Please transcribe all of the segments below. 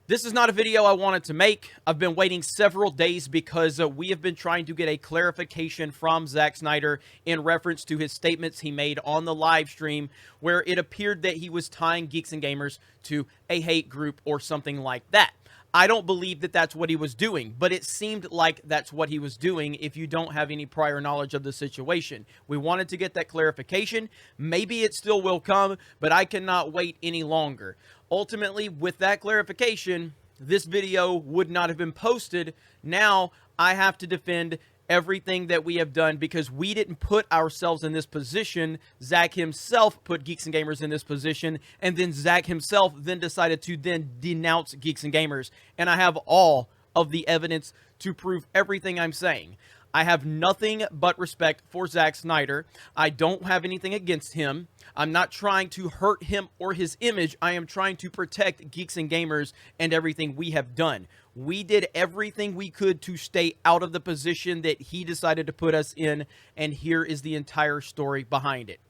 This is not a video I wanted to make. I've been waiting several days because we have been trying to get a clarification from Zack Snyder in reference to his statements he made on the live stream, where it appeared that he was tying Geeks and Gamers to a hate group or something like that. I don't believe that that's what he was doing, but it seemed like that's what he was doing if you don't have any prior knowledge of the situation. We wanted to get that clarification. Maybe it still will come, but I cannot wait any longer. Ultimately, with that clarification, this video would not have been posted. Now, I have to defend everything that we have done because we didn't put ourselves in this position. Zack himself put Geeks and Gamers in this position, and then Zack himself then decided to then denounce Geeks and Gamers. And I have all of the evidence to prove everything I'm saying. I have nothing but respect for Zack Snyder. I don't have anything against him. I'm not trying to hurt him or his image. I am trying to protect Geeks and Gamers and everything we have done. We did everything we could to stay out of the position that he decided to put us in, and here is the entire story behind it.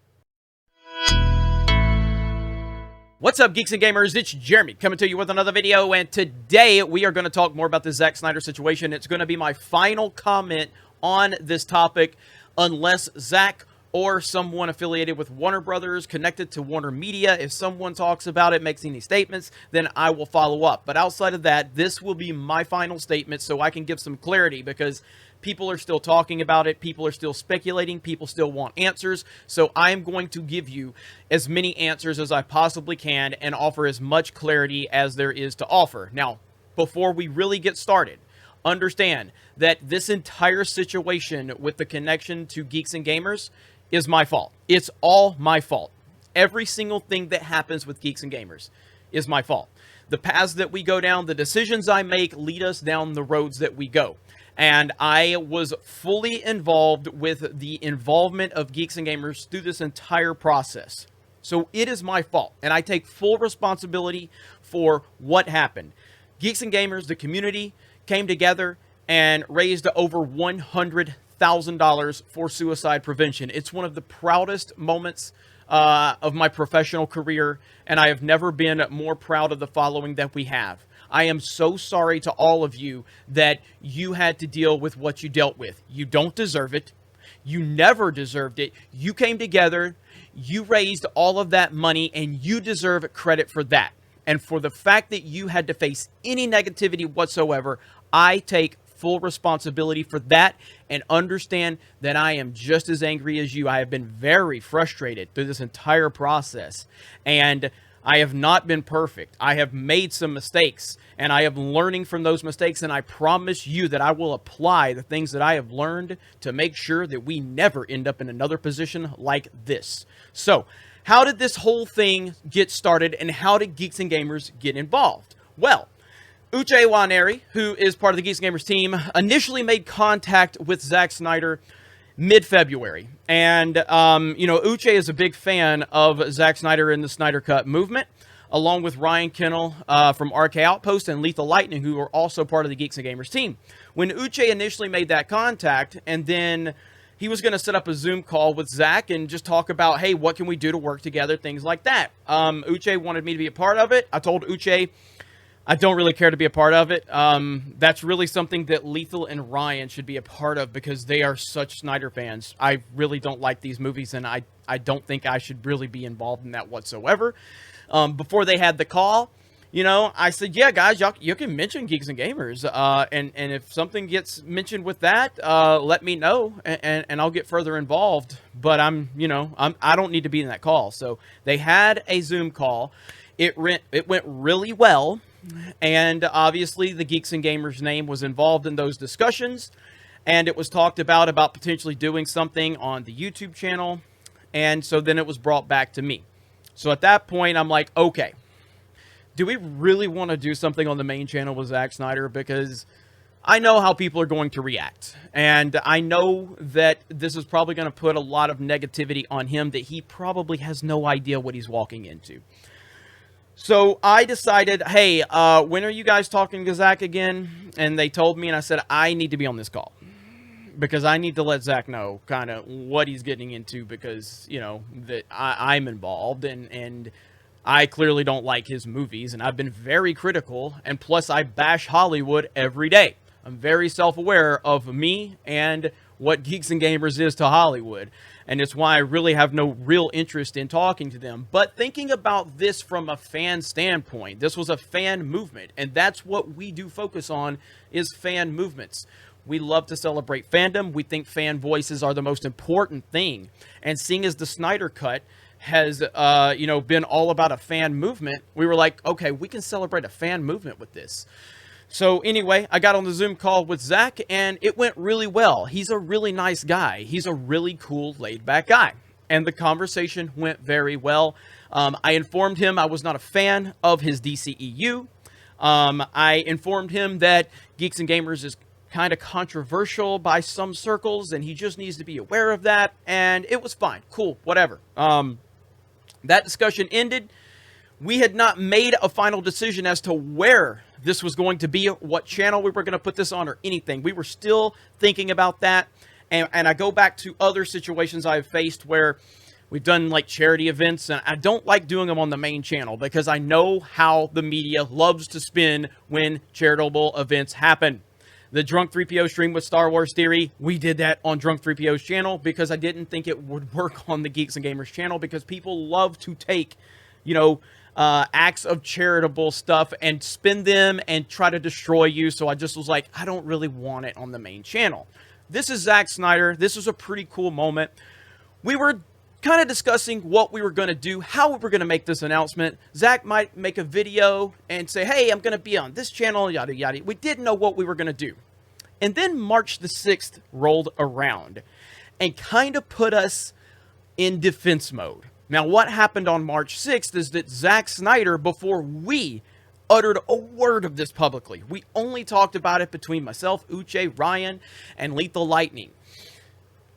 What's up, Geeks and Gamers? It's Jeremy coming to you with another video, and today we are going to talk more about the Zack Snyder situation. It's going to be my final comment on this topic, unless Zack or someone affiliated with Warner Brothers, connected to Warner Media, if someone talks about it, makes any statements, then I will follow up. But outside of that, this will be my final statement so I can give some clarity, because people are still talking about it, people are still speculating, people still want answers. So I am going to give you as many answers as I possibly can and offer as much clarity as there is to offer. Now, before we really get started, understand that this entire situation with the connection to Geeks and Gamers is my fault. It's all my fault. Every single thing that happens with Geeks and Gamers is my fault. The paths that we go down, the decisions I make lead us down the roads that we go. And I was fully involved with the involvement of Geeks and Gamers through this entire process. So it is my fault, and I take full responsibility for what happened. Geeks and Gamers, the community, came together and raised over $100,000 for suicide prevention. It's one of the proudest moments of my professional career, and I have never been more proud of the following that we have. I am so sorry to all of you that you had to deal with what you dealt with. You don't deserve it. You never deserved it. You came together, you raised all of that money, and you deserve credit for that. And for the fact that you had to face any negativity whatsoever, I take full responsibility for that, and understand that I am just as angry as you. I have been very frustrated through this entire process, and I have not been perfect. I have made some mistakes, and I am learning from those mistakes, and I promise you that I will apply the things that I have learned to make sure that we never end up in another position like this. So, how did this whole thing get started, and how did Geeks and Gamers get involved? Well, Uche Waneri, who is part of the Geeks Gamers team, initially made contact with Zack Snyder mid-February. And, Uche is a big fan of Zack Snyder and the Snyder Cut movement, along with Ryan Kennel from RK Outpost and Lethal Lightning, who are also part of the Geeks and Gamers team. When Uche initially made that contact, and then he was going to set up a Zoom call with Zack and just talk about, hey, what can we do to work together, things like that. Uche wanted me to be a part of it. I told Uche I don't really care to be a part of it. That's really something that Lethal and Ryan should be a part of, because they are such Snyder fans. I really don't like these movies, and I don't think I should really be involved in that whatsoever. Before they had the call, I said, yeah, guys, you can mention Geeks and Gamers. And if something gets mentioned with that, let me know, and I'll get further involved. But I don't need to be in that call. So they had a Zoom call. It went really well. And obviously the Geeks and Gamers name was involved in those discussions, and it was talked about potentially doing something on the YouTube channel. And so then it was brought back to me. So at that point, I'm like, okay, do we really want to do something on the main channel with Zack Snyder? Because I know how people are going to react, and I know that this is probably going to put a lot of negativity on him that he probably has no idea what he's walking into. So I decided, hey, when are you guys talking to Zack again? And they told me, and I said, I need to be on this call, because I need to let Zack know kind of what he's getting into, because, that I'm involved, and I clearly don't like his movies, and I've been very critical, and plus I bash Hollywood every day. I'm very self-aware of me and what Geeks and Gamers is to Hollywood, and it's why I really have no real interest in talking to them. But thinking about this from a fan standpoint, this was a fan movement, and that's what we do focus on, is fan movements. We love to celebrate fandom. We think fan voices are the most important thing, and seeing as the Snyder Cut has been all about a fan movement, we were like, okay, we can celebrate a fan movement with this. So anyway, I got on the Zoom call with Zach, and it went really well. He's a really nice guy. He's a really cool, laid-back guy. And the conversation went very well. I informed him I was not a fan of his DCEU. I informed him that Geeks and Gamers is kind of controversial by some circles, and he just needs to be aware of that. And it was fine. Cool. Whatever. That discussion ended. We had not made a final decision as to where this was going to be, what channel we were going to put this on, or anything. We were still thinking about that. And I go back to other situations I've faced where we've done like charity events, and I don't like doing them on the main channel because I know how the media loves to spin when charitable events happen. The Drunk 3PO stream with Star Wars Theory, we did that on Drunk 3PO's channel because I didn't think it would work on the Geeks and Gamers channel, because people love to take, acts of charitable stuff and spin them and try to destroy you. So I just was like, I don't really want it on the main channel. This is Zack Snyder. This was a pretty cool moment. We were kind of discussing what we were going to do, how we were going to make this announcement. Zack might make a video and say, hey, I'm going to be on this channel, yada, yada. We didn't know what we were going to do. And then March the 6th rolled around and kind of put us in defense mode. Now, what happened on March 6th is that Zack Snyder, before we uttered a word of this publicly, we only talked about it between myself, Uche, Ryan, and Lethal Lightning.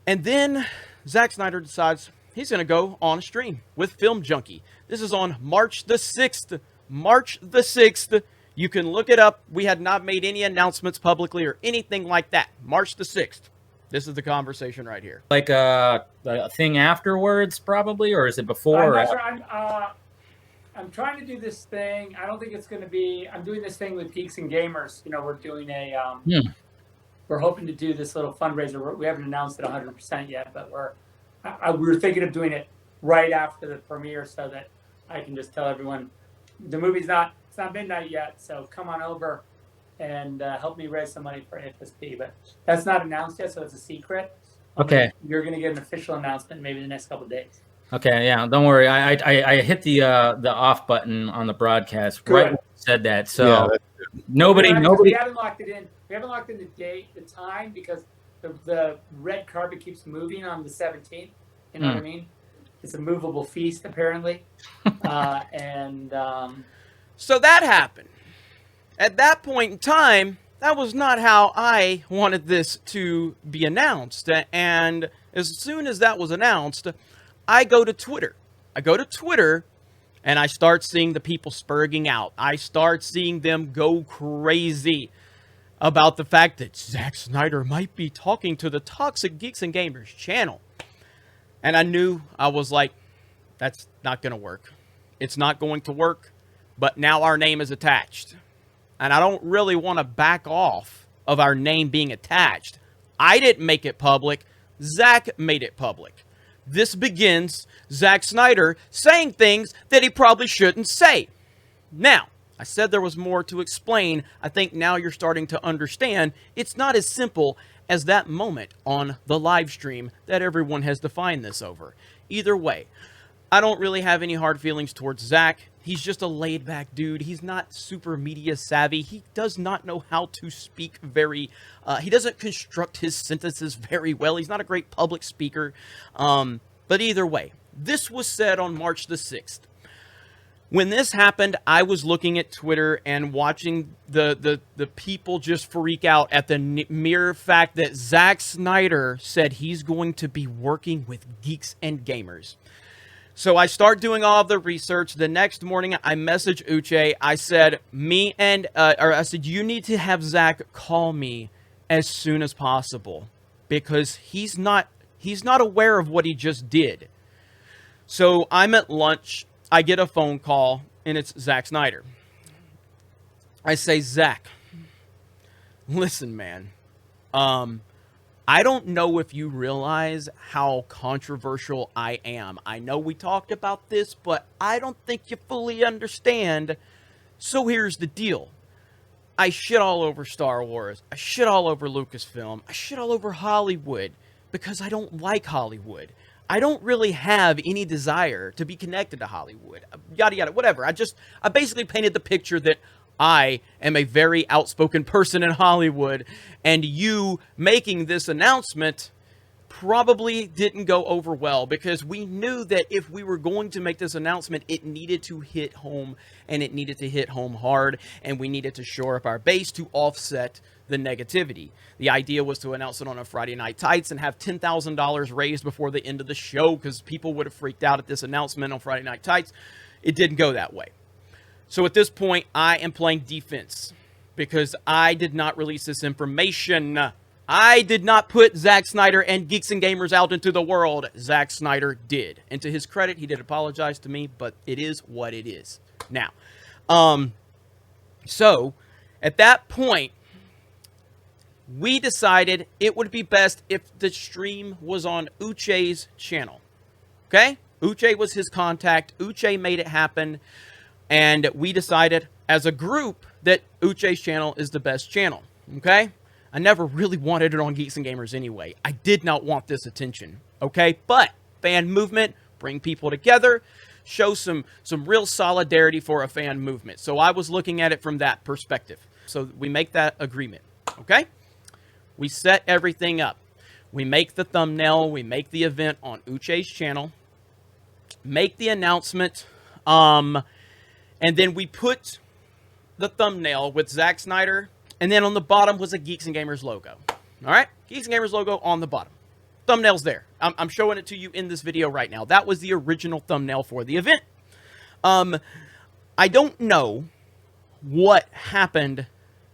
And then Zack Snyder decides he's going to go on a stream with Film Junkie. This is on March the 6th. March the 6th. You can look it up. We had not made any announcements publicly or anything like that. March the 6th. This is the conversation right here. Like a thing afterwards, probably, or is it before? I'm not sure. I'm trying to do this thing. I don't think it's going to be. I'm doing this thing with Geeks and Gamers. We're doing a. We're hoping to do this little fundraiser. We haven't announced it 100% yet, but we're thinking of doing it right after the premiere, so that I can just tell everyone the movie's not. It's not midnight yet, so come on over and help me raise some money for FSP. But that's not announced yet, so it's a secret. Okay. You're going to get an official announcement maybe in the next couple of days. Okay, yeah, don't worry. I hit the off button on the broadcast right when you said that. So yeah, nobody. We haven't locked it in. We haven't locked in the date, the time, because the red carpet keeps moving on the 17th. You know what I mean? It's a movable feast, apparently. So that happened. At that point in time, that was not how I wanted this to be announced. And as soon as that was announced, I go to Twitter. And I start seeing the people spurging out. I start seeing them go crazy about the fact that Zack Snyder might be talking to the Toxic Geeks and Gamers channel. And I knew, I was like, that's not going to work. It's not going to work. But now our name is attached. And I don't really want to back off of our name being attached. I didn't make it public. Zack made it public. This begins Zack Snyder saying things that he probably shouldn't say. Now, I said there was more to explain. I think now you're starting to understand it's not as simple as that moment on the live stream that everyone has defined this over. Either way, I don't really have any hard feelings towards Zack. He's just a laid-back dude. He's not super media savvy. He does not know how to speak very... he doesn't construct his sentences very well. He's not a great public speaker. But either way, this was said on March the 6th. When this happened, I was looking at Twitter and watching the people just freak out at the mere fact that Zack Snyder said he's going to be working with Geeks and Gamers. So I start doing all of the research. The next morning, I message Uche. I said, you need to have Zack call me as soon as possible, because he's not aware of what he just did. So I'm at lunch. I get a phone call, and it's Zack Snyder. I say, Zack, listen, man. I don't know if you realize how controversial I am. I know we talked about this, but I don't think you fully understand. So here's the deal. I shit all over Star Wars. I shit all over Lucasfilm. I shit all over Hollywood because I don't like Hollywood. I don't really have any desire to be connected to Hollywood. Yada, yada, whatever. I basically painted the picture that I am a very outspoken person in Hollywood, and you making this announcement probably didn't go over well, because we knew that if we were going to make this announcement, it needed to hit home, and it needed to hit home hard, and we needed to shore up our base to offset the negativity. The idea was to announce it on a Friday Night Tights and have $10,000 raised before the end of the show, because people would have freaked out at this announcement on Friday Night Tights. It didn't go that way. So at this point, I am playing defense because I did not release this information. I did not put Zack Snyder and Geeks and Gamers out into the world. Zack Snyder did. And to his credit, he did apologize to me, but it is what it is. Now, so at that point, we decided it would be best if the stream was on Uche's channel. Okay? Uche was his contact. Uche made it happen. And we decided as a group that Uche's channel is the best channel. Okay? I never really wanted it on Geeks and Gamers anyway. I did not want this attention. Okay? But fan movement, bring people together, show some real solidarity for a fan movement. So I was looking at it from that perspective. So we make that agreement. Okay? We set everything up. We make the thumbnail. We make the event on Uche's channel. Make the announcement. And then we put the thumbnail with Zack Snyder, and then on the bottom was a Geeks and Gamers logo. All right? Geeks and Gamers logo on the bottom. Thumbnail's there. I'm showing it to you in this video right now. That was the original thumbnail for the event. I don't know what happened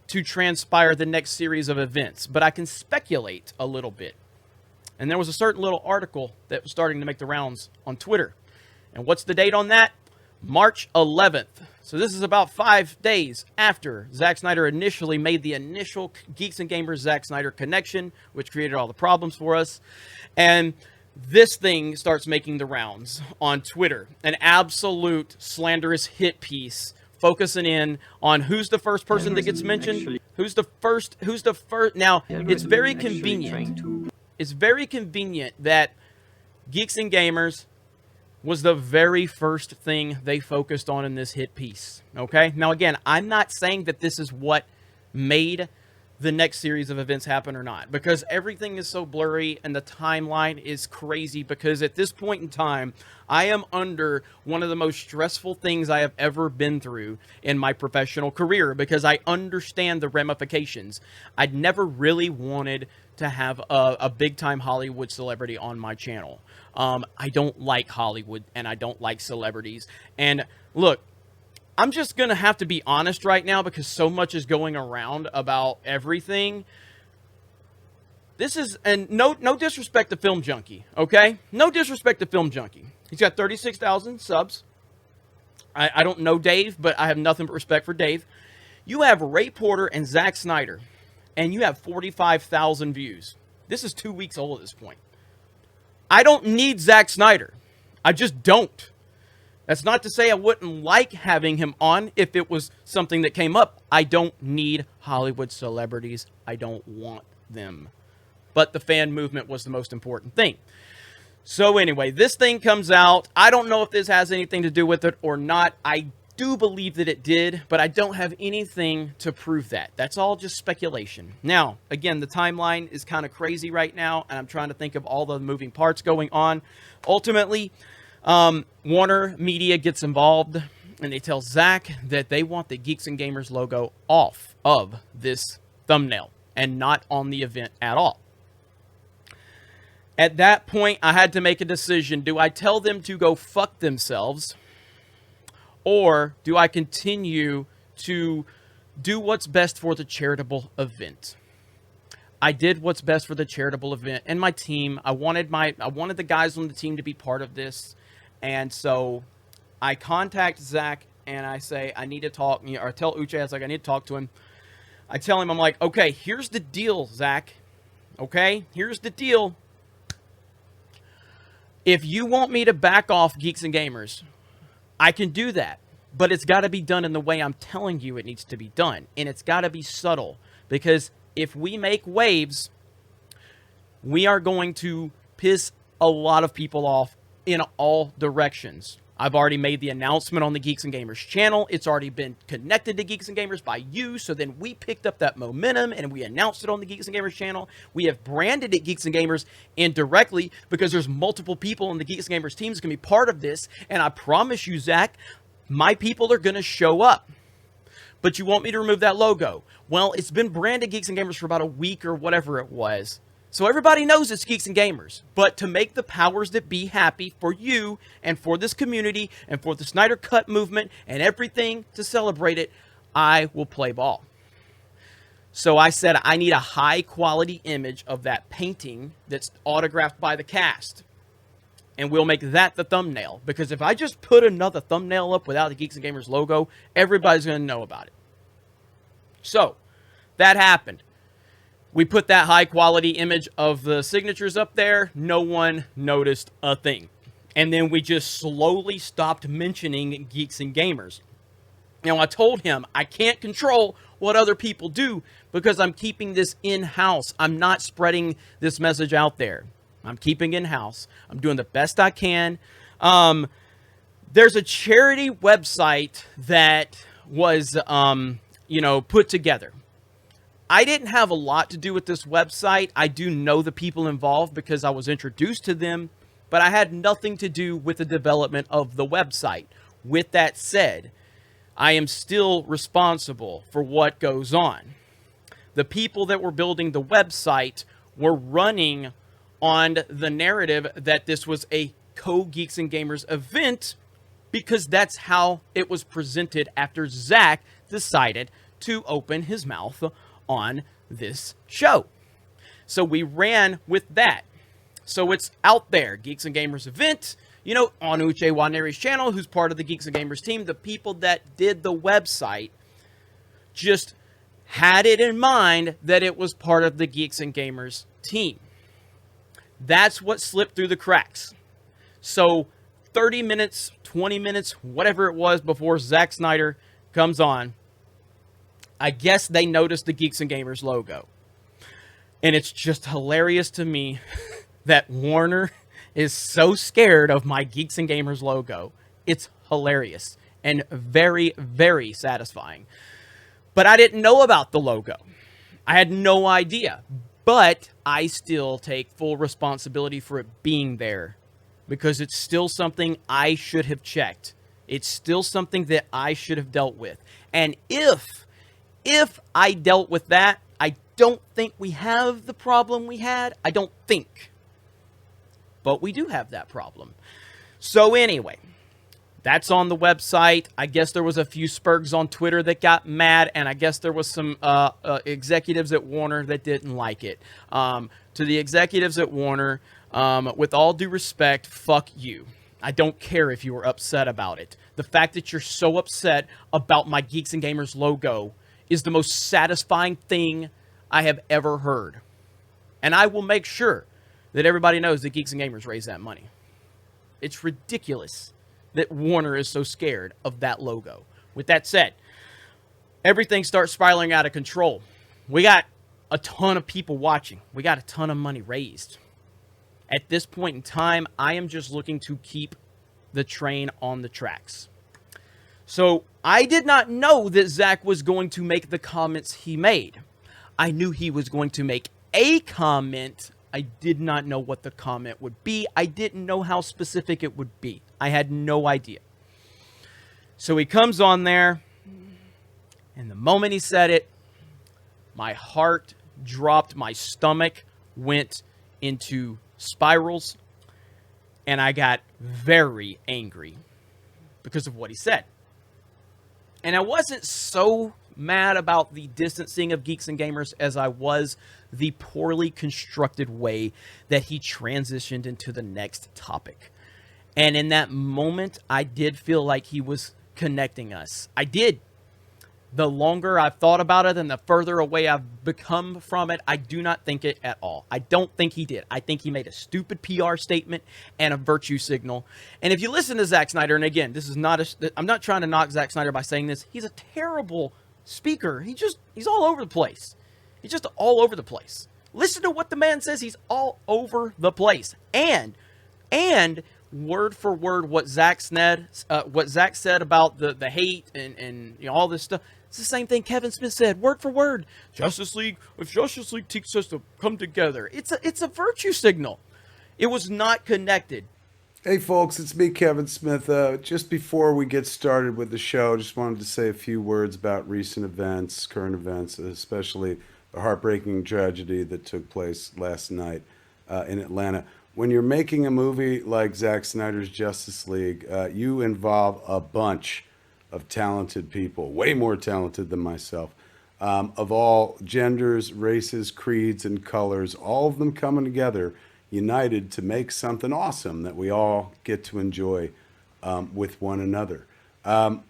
to transpire the next series of events, but I can speculate a little bit. And there was a certain little article that was starting to make the rounds on Twitter. And what's the date on that? March 11th. So this is about 5 days after Zack Snyder initially made the initial Geeks and Gamers Zack Snyder connection, which created all the problems for us. And this thing starts making the rounds on Twitter. An absolute slanderous hit piece focusing in on who's the first person that gets mentioned, who's the first. Now, it's very convenient. It's very convenient that Geeks and Gamers was the very first thing they focused on in this hit piece. Okay? Now, again, I'm not saying that this is what made the next series of events happen or not, because everything is so blurry and the timeline is crazy, because at this point in time, I am under one of the most stressful things I have ever been through in my professional career, because I understand the ramifications. I'd never really wanted to have a big-time Hollywood celebrity on my channel. I don't like Hollywood, and I don't like celebrities. And look, I'm just going to have to be honest right now, because so much is going around about everything. This is, and no disrespect to Film Junkie, okay? No disrespect to Film Junkie. He's got 36,000 subs. I don't know Dave, but I have nothing but respect for Dave. You have Ray Porter and Zack Snyder, and you have 45,000 views. This is 2 weeks old at this point. I don't need Zack Snyder. I just don't. That's not to say I wouldn't like having him on if it was something that came up. I don't need Hollywood celebrities. I don't want them. But the fan movement was the most important thing. So anyway, this thing comes out. I don't know if this has anything to do with it or not. I do believe that it did, but I don't have anything to prove that. That's all just speculation. Now, again, the timeline is kind of crazy right now, and I'm trying to think of all the moving parts going on. Ultimately, Warner Media gets involved, and they tell Zack that they want the Geeks and Gamers logo off of this thumbnail and not on the event at all. At that point, I had to make a decision. Do I tell them to go fuck themselves, or do I continue to do what's best for the charitable event? I did what's best for the charitable event and my team. I wanted the guys on the team to be part of this. And so I contact Zach and I say, I need to talk, or I tell Uche, I was like, I need to talk to him. I tell him, I'm like, okay, here's the deal, Zach. Okay, here's the deal. If you want me to back off Geeks and Gamers, I can do that. But it's got to be done in the way I'm telling you it needs to be done. And it's got to be subtle. Because if we make waves, we are going to piss a lot of people off in all directions. I've already made the announcement on the Geeks and Gamers channel. It's already been connected to Geeks and Gamers by you. So then we picked up that momentum and we announced it on the Geeks and Gamers channel. We have branded it Geeks and Gamers indirectly because there's multiple people in the Geeks and Gamers teams that can be part of this. And I promise you, Zach, my people are going to show up. But you want me to remove that logo? Well, it's been branded Geeks and Gamers for about a week or whatever it was. So everybody knows it's Geeks and Gamers. But to make the powers that be happy for you and for this community and for the Snyder Cut movement and everything to celebrate it, I will play ball. So I said I need a high quality image of that painting that's autographed by the cast. And we'll make that the thumbnail. Because if I just put another thumbnail up without the Geeks and Gamers logo, everybody's going to know about it. So that happened. We put that high quality image of the signatures up there. No one noticed a thing. And then we just slowly stopped mentioning Geeks and Gamers. Now, I told him I can't control what other people do because I'm keeping this in-house. I'm not spreading this message out there. I'm keeping it in-house. I'm doing the best I can. There's a charity website that was, put together. I didn't have a lot to do with this website. I do know the people involved because I was introduced to them, but I had nothing to do with the development of the website. With that said, I am still responsible for what goes on. The people that were building the website were running on the narrative that this was a co-Geeks and Gamers event because that's how it was presented after Zach decided to open his mouth on this show. So we ran with that. So it's out there, Geeks and Gamers event, on Uche Waneri's channel, who's part of the Geeks and Gamers team. The people that did the website just had it in mind that it was part of the Geeks and Gamers team. That's what slipped through the cracks. So 30 minutes, 20 minutes, whatever it was before Zack Snyder comes on, I guess they noticed the Geeks and Gamers logo. And it's just hilarious to me that Warner is so scared of my Geeks and Gamers logo. It's hilarious and very, very satisfying. But I didn't know about the logo. I had no idea. But I still take full responsibility for it being there because it's still something I should have checked. It's still something that I should have dealt with. And if I dealt with that, I don't think we have the problem we had. I don't think. But we do have that problem. So anyway, that's on the website. I guess there was a few spurgs on Twitter that got mad, and I guess there was some executives at Warner that didn't like it. To the executives at Warner, with all due respect, fuck you. I don't care if you were upset about it. The fact that you're so upset about my Geeks and Gamers logo is the most satisfying thing I have ever heard. And I will make sure that everybody knows that Geeks and Gamers raise that money. It's ridiculous that Warner is so scared of that logo. With that said, everything starts spiraling out of control. We got a ton of people watching. We got a ton of money raised. At this point in time, I am just looking to keep the train on the tracks. So I did not know that Zach was going to make the comments he made. I knew he was going to make a comment. I did not know what the comment would be. I didn't know how specific it would be. I had no idea. So he comes on there, and the moment he said it, my heart dropped, my stomach went into spirals, and I got very angry because of what he said. And I wasn't so mad about the distancing of Geeks and Gamers as I was the poorly constructed way that he transitioned into the next topic. And in that moment, I did feel like he was connecting us. I did. The longer I've thought about it and the further away I've become from it, I do not think it at all. I don't think he did. I think he made a stupid PR statement and a virtue signal. And if you listen to Zack Snyder, and again, this is not I'm not trying to knock Zack Snyder by saying this. He's a terrible speaker. He's all over the place. He's just all over the place. Listen to what the man says. He's all over the place. And word for word what Zack said about the hate and all this stuff. It's the same thing Kevin Smith said, word for word. Justice League, if Justice League teaches us to come together, it's a virtue signal. It was not connected. Hey folks, it's me, Kevin Smith. Just before we get started with the show, just wanted to say a few words about recent events, current events, especially the heartbreaking tragedy that took place last night in Atlanta. When you're making a movie like Zack Snyder's Justice League, you involve a bunch of talented people, way more talented than myself, of all genders, races, creeds, and colors, all of them coming together, united to make something awesome that we all get to enjoy with one another.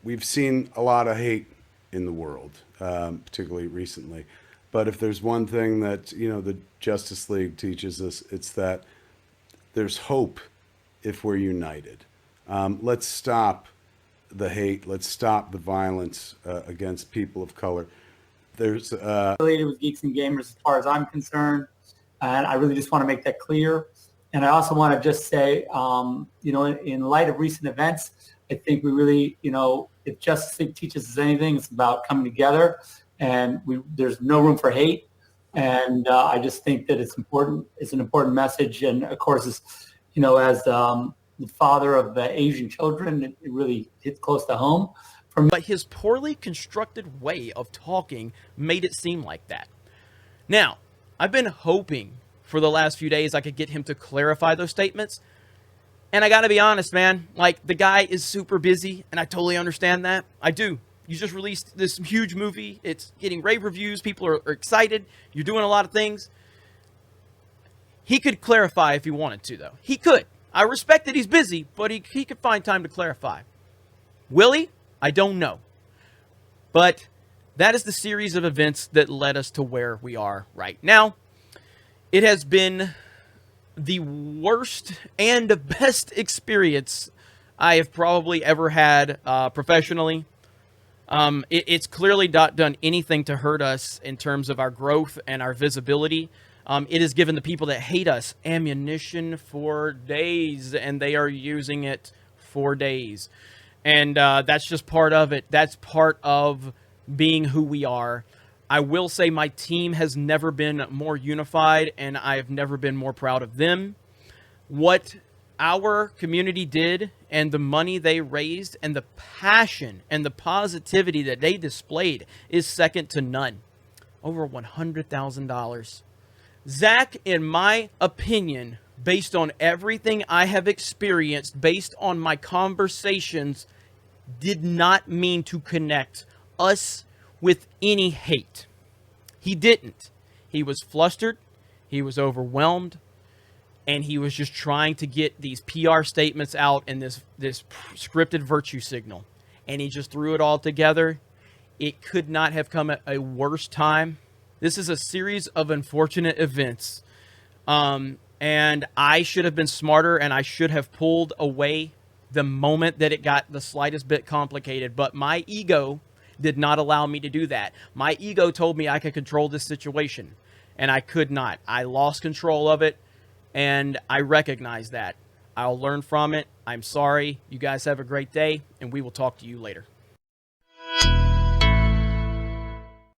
We've seen a lot of hate in the world, particularly recently. But if there's one thing that, the Justice League teaches us, it's that there's hope if we're united. Let's stop the hate. Let's stop the violence against people of color. There's related with Geeks and Gamers as far as I'm concerned, and I really just want to make that clear. And I also want to just say, in light of recent events, I think we really, if Justice League teaches us anything, it's about coming together, and there's no room for hate. And I just think that it's important. It's an important message, and of course, as the father of Asian children, it really hits close to home. But his poorly constructed way of talking made it seem like that. Now, I've been hoping for the last few days I could get him to clarify those statements. And I got to be honest, man, like, the guy is super busy, and I totally understand that. I do. You just released this huge movie. It's getting rave reviews. People are excited. You're doing a lot of things. He could clarify if he wanted to, though. He could. I respect that he's busy, but he could find time to clarify. Will he? I don't know. But that is the series of events that led us to where we are right now. It has been the worst and the best experience I have probably ever had professionally. It's clearly not done anything to hurt us in terms of our growth and our visibility. It has given the people that hate us ammunition for days, and they are using it for days. And that's just part of it. That's part of being who we are. I will say my team has never been more unified, and I have never been more proud of them. What our community did, and the money they raised, and the passion and the positivity that they displayed is second to none. Over $100,000. Zack, in my opinion, based on everything I have experienced, based on my conversations, did not mean to connect us with any hate. He didn't. He was flustered. He was overwhelmed. And he was just trying to get these PR statements out in this scripted virtue signal. And he just threw it all together. It could not have come at a worse time. This is a series of unfortunate events. And I should have been smarter, and I should have pulled away the moment that it got the slightest bit complicated. But my ego did not allow me to do that. My ego told me I could control this situation, and I could not. I lost control of it, and I recognize that. I'll learn from it. I'm sorry. You guys have a great day, and we will talk to you later.